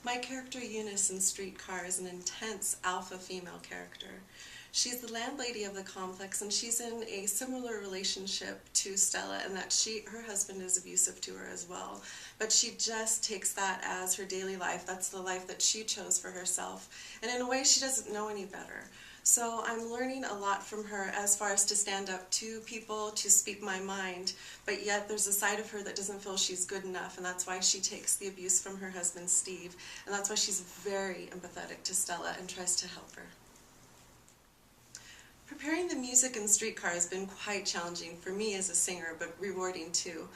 My character Eunice in Streetcar is an intense alpha female character. She's the landlady of the complex, and she's in a similar relationship to Stella in that her husband is abusive to her as well. But she just takes that as her daily life. That's the life that she chose for herself. And in a way, she doesn't know any better. So I'm learning a lot from her as far as to stand up to people, to speak my mind, but yet there's a side of her that doesn't feel she's good enough, and that's why she takes the abuse from her husband, Steve, and that's why she's very empathetic to Stella and tries to help her. Preparing the music in Streetcar has been quite challenging for me as a singer, but rewarding too.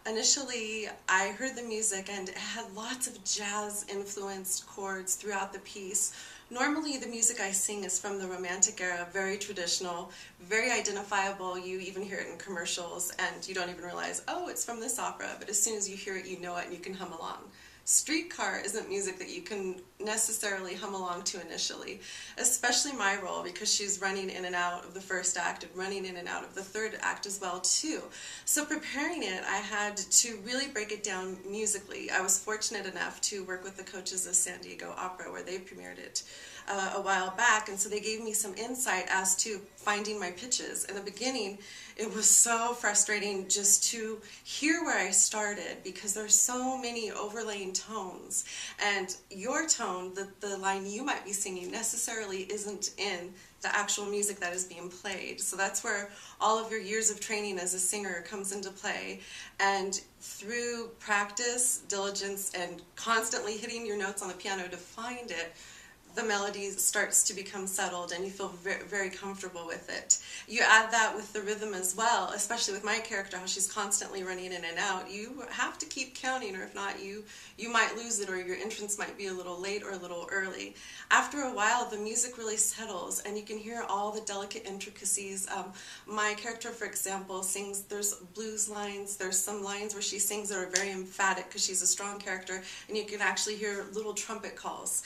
Initially, I heard the music and it had lots of jazz-influenced chords throughout the piece. Normally, the music I sing is from the Romantic era, very traditional, very identifiable. You even hear it in commercials and you don't even realize, oh, it's from this opera, but as soon as you hear it, you know it and you can hum along. Streetcar isn't music that you can necessarily hum along to initially, especially my role, because she's running in and out of the first act and running in and out of the third act as well too. So preparing it, I had to really break it down musically. I was fortunate enough to work with the coaches of San Diego Opera where they premiered it a while back, and so they gave me some insight as to finding my pitches. In the beginning, it was so frustrating just to hear where I started because there's so many overlaying tones, and your tone, the line you might be singing, necessarily isn't in the actual music that is being played. So that's where all of your years of training as a singer comes into play, and through practice, diligence, and constantly hitting your notes on the piano to find it, the melody starts to become settled and you feel very, very comfortable with it. You add that with the rhythm as well, especially with my character, how she's constantly running in and out. You have to keep counting, or if not, you might lose it, or your entrance might be a little late or a little early. After a while, the music really settles and you can hear all the delicate intricacies. My character, for example, sings, there's blues lines, there's some lines where she sings that are very emphatic because she's a strong character, and you can actually hear little trumpet calls.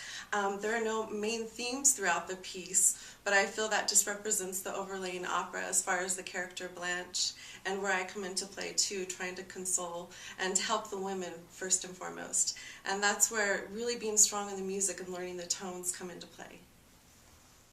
There are no main themes throughout the piece, but I feel that just represents the overlaying opera as far as the character Blanche, and where I come into play too, trying to console and help the women first and foremost. And that's where really being strong in the music and learning the tones come into play.